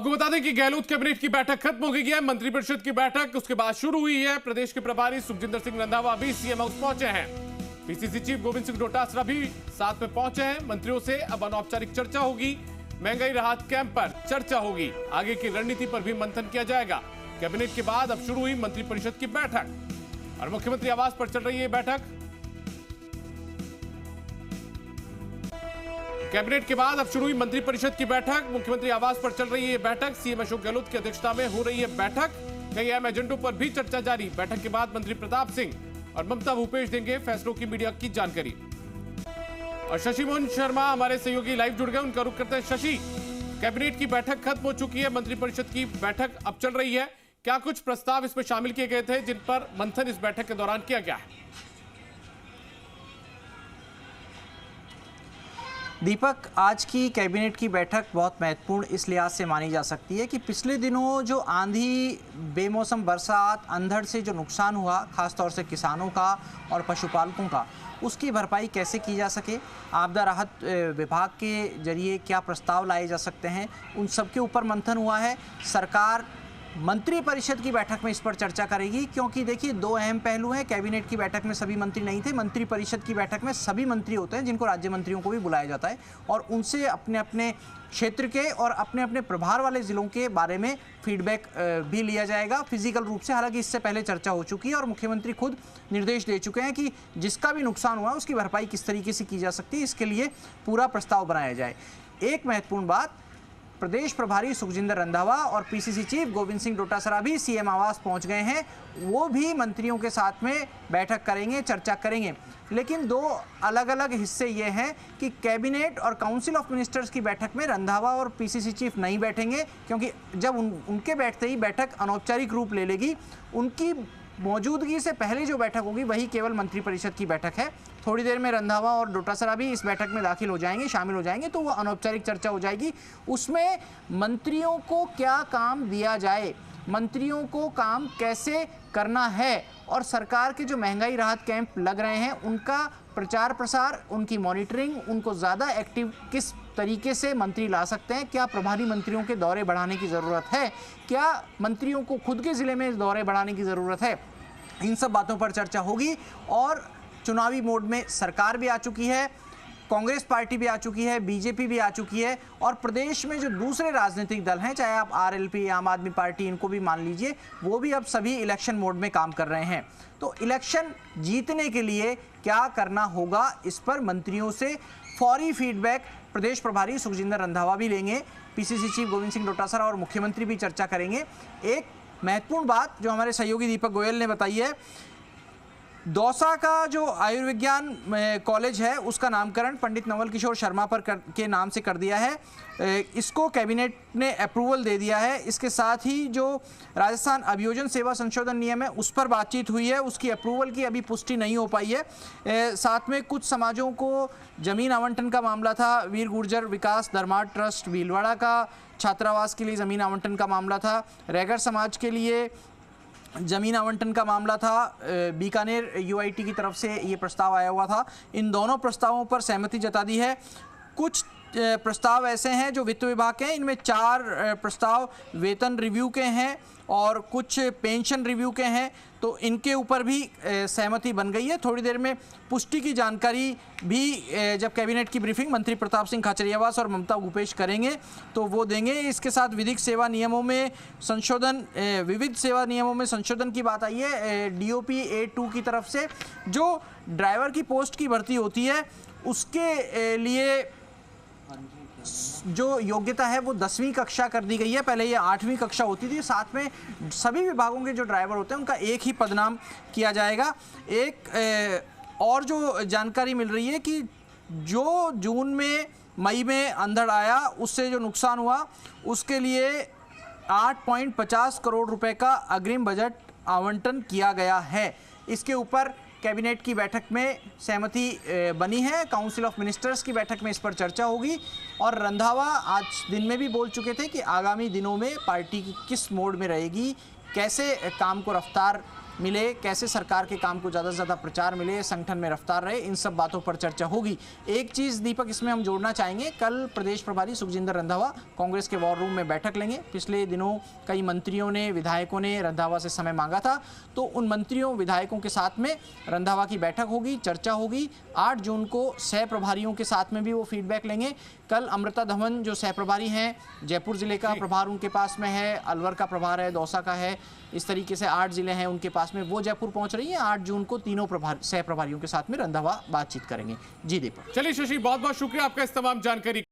आपको बता दें कि गहलोत कैबिनेट की बैठक खत्म हो गई है। मंत्रिपरिषद की बैठक उसके बाद शुरू हुई है। प्रदेश के प्रभारी सुखजिंदर सिंह रंधावा भी सीएम हाउस पहुंचे हैं। पीसीसी चीफ गोविंद सिंह डोटासरा भी साथ में पहुंचे हैं। मंत्रियों से अब अनौपचारिक चर्चा होगी। महंगाई राहत कैंप पर चर्चा होगी। आगे की रणनीति पर भी मंथन किया जाएगा। कैबिनेट के बाद अब शुरू हुई मंत्रिपरिषद की बैठक और मुख्यमंत्री आवास पर चल रही है बैठक। कैबिनेट के बाद अब शुरू हुई मंत्रिपरिषद की बैठक। मुख्यमंत्री आवास पर चल रही है बैठक। सीएम अशोक गहलोत की अध्यक्षता में हो रही है बैठक। कई अहम एजेंडों पर भी चर्चा जारी। बैठक के बाद मंत्री प्रताप सिंह और ममता भूपेश देंगे फैसलों की मीडिया की जानकारी। और शशि मोहन शर्मा हमारे सहयोगी लाइव जुड़ गए, उनका रुख करते हैं। शशि, कैबिनेट की बैठक खत्म हो चुकी है, मंत्रिपरिषद की बैठक अब चल रही है। क्या कुछ प्रस्ताव इसमें शामिल किए गए थे जिन पर मंथन इस बैठक के दौरान किया गया है? दीपक, आज की कैबिनेट की बैठक बहुत महत्वपूर्ण इस लिहाज से मानी जा सकती है कि पिछले दिनों जो आंधी, बेमौसम बरसात, अंधड़ से जो नुकसान हुआ, खासतौर से किसानों का और पशुपालकों का, उसकी भरपाई कैसे की जा सके, आपदा राहत विभाग के जरिए क्या प्रस्ताव लाए जा सकते हैं, उन सब के ऊपर मंथन हुआ है। सरकार मंत्रिपरिषद की बैठक में इस पर चर्चा करेगी, क्योंकि देखिए दो अहम पहलू हैं। कैबिनेट की बैठक में सभी मंत्री नहीं थे। मंत्रिपरिषद की बैठक में सभी मंत्री होते हैं, जिनको राज्य मंत्रियों को भी बुलाया जाता है, और उनसे अपने अपने क्षेत्र के और अपने अपने प्रभार वाले जिलों के बारे में फीडबैक भी लिया जाएगा फिजिकल रूप से। हालांकि इससे पहले चर्चा हो चुकी है और मुख्यमंत्री खुद निर्देश दे चुके हैं कि जिसका भी नुकसान हुआ उसकी भरपाई किस तरीके से की जा सकती है, इसके लिए पूरा प्रस्ताव बनाया जाए। एक महत्वपूर्ण बात, प्रदेश प्रभारी सुखजिंदर रंधावा और पीसीसी चीफ गोविंद सिंह डोटासरा भी सीएम आवास पहुंच गए हैं। वो भी मंत्रियों के साथ में बैठक करेंगे, चर्चा करेंगे। लेकिन दो अलग अलग हिस्से ये हैं कि कैबिनेट और काउंसिल ऑफ मिनिस्टर्स की बैठक में रंधावा और पीसीसी चीफ नहीं बैठेंगे, क्योंकि जब उनके बैठते ही बैठक अनौपचारिक रूप ले लेगी। उनकी मौजूदगी से पहले जो बैठक होगी वही केवल मंत्रिपरिषद की बैठक है। थोड़ी देर में रंधावा और डोटासरा भी इस बैठक में दाखिल हो जाएंगे, शामिल हो जाएंगे, तो वो अनौपचारिक चर्चा हो जाएगी। उसमें मंत्रियों को क्या काम दिया जाए, मंत्रियों को काम कैसे करना है, और सरकार के जो महंगाई राहत कैंप लग रहे हैं उनका प्रचार प्रसार, उनकी मॉनिटरिंग, उनको ज़्यादा एक्टिव किस तरीके से मंत्री ला सकते हैं, क्या प्रभारी मंत्रियों के दौरे बढ़ाने की ज़रूरत है, क्या मंत्रियों को खुद के ज़िले में दौरे बढ़ाने की ज़रूरत है, इन सब बातों पर चर्चा होगी। और चुनावी मोड में सरकार भी आ चुकी है, कांग्रेस पार्टी भी आ चुकी है, बीजेपी भी आ चुकी है, और प्रदेश में जो दूसरे राजनीतिक दल हैं, चाहे आप आरएलपी, आम आदमी पार्टी, इनको भी मान लीजिए, वो भी अब सभी इलेक्शन मोड में काम कर रहे हैं। तो इलेक्शन जीतने के लिए क्या करना होगा, इस पर मंत्रियों से फौरी फीडबैक प्रदेश प्रभारी सुखजिंदर रंधावा भी लेंगे, पीसीसी चीफ गोविंद सिंह डोटासरा और मुख्यमंत्री भी चर्चा करेंगे। एक महत्वपूर्ण बात जो हमारे सहयोगी दीपक गोयल ने बताई है, दौसा का जो आयुर्विज्ञान कॉलेज है उसका नामकरण पंडित नवल किशोर शर्मा पर के नाम से कर दिया है। इसको कैबिनेट ने अप्रूवल दे दिया है। इसके साथ ही जो राजस्थान अभियोजन सेवा संशोधन नियम है उस पर बातचीत हुई है, उसकी अप्रूवल की अभी पुष्टि नहीं हो पाई है। साथ में कुछ समाजों को ज़मीन आवंटन का मामला था, वीर गुर्जर विकास धर्मार्थ ट्रस्ट भीलवाड़ा का छात्रावास के लिए ज़मीन आवंटन का मामला था, रैगर समाज के लिए ज़मीन आवंटन का मामला था, बीकानेर यूआईटी की तरफ से ये प्रस्ताव आया हुआ था। इन दोनों प्रस्तावों पर सहमति जता दी है। कुछ प्रस्ताव ऐसे हैं जो वित्त विभाग के हैं, इनमें 4 प्रस्ताव वेतन रिव्यू के हैं और कुछ पेंशन रिव्यू के हैं, तो इनके ऊपर भी सहमति बन गई है। थोड़ी देर में पुष्टि की जानकारी भी जब कैबिनेट की ब्रीफिंग मंत्री प्रताप सिंह खाचरियावास और ममता भूपेश करेंगे तो वो देंगे। इसके साथ विधिक सेवा नियमों में संशोधन, विविध सेवा नियमों में संशोधन की बात आई है। डीओपी A2 की तरफ से जो ड्राइवर की पोस्ट की भर्ती होती है उसके लिए जो योग्यता है वो 10वीं कक्षा कर दी गई है। पहले ये 8वीं कक्षा होती थी। साथ में सभी विभागों के जो ड्राइवर होते हैं उनका एक ही पदनाम किया जाएगा। एक और जो जानकारी मिल रही है कि जो जून में मई में अंधड़ आया उससे जो नुकसान हुआ उसके लिए 8.50 करोड़ रुपए का अग्रिम बजट आवंटन किया गया है। इसके ऊपर कैबिनेट की बैठक में सहमति बनी है। काउंसिल ऑफ मिनिस्टर्स की बैठक में इस पर चर्चा होगी। और रंधावा आज दिन में भी बोल चुके थे कि आगामी दिनों में पार्टी की किस मोड में रहेगी, कैसे काम को रफ्तार मिले, कैसे सरकार के काम को ज़्यादा से ज़्यादा प्रचार मिले, संगठन में रफ्तार रहे, इन सब बातों पर चर्चा होगी। एक चीज़ दीपक इसमें हम जोड़ना चाहेंगे, कल प्रदेश प्रभारी सुखजिंदर रंधावा कांग्रेस के वॉर रूम में बैठक लेंगे। पिछले दिनों कई मंत्रियों ने, विधायकों ने रंधावा से समय मांगा था, तो उन मंत्रियों विधायकों के साथ में रंधावा की बैठक होगी, चर्चा होगी। 8 जून को सह प्रभारियों के साथ में भी वो फीडबैक लेंगे। कल अमृता धवन जो सह प्रभारी हैं, जयपुर जिले का प्रभार उनके पास में है, अलवर का प्रभार है, दौसा का है, इस तरीके से 8 जिले हैं उनके पास में, वो जयपुर पहुंच रही है। 8 जून को तीनों सह प्रभारियों के साथ में रंधावा बातचीत करेंगे। जी दीपक। चलिए शशि, बहुत बहुत शुक्रिया आपका इस तमाम जानकारी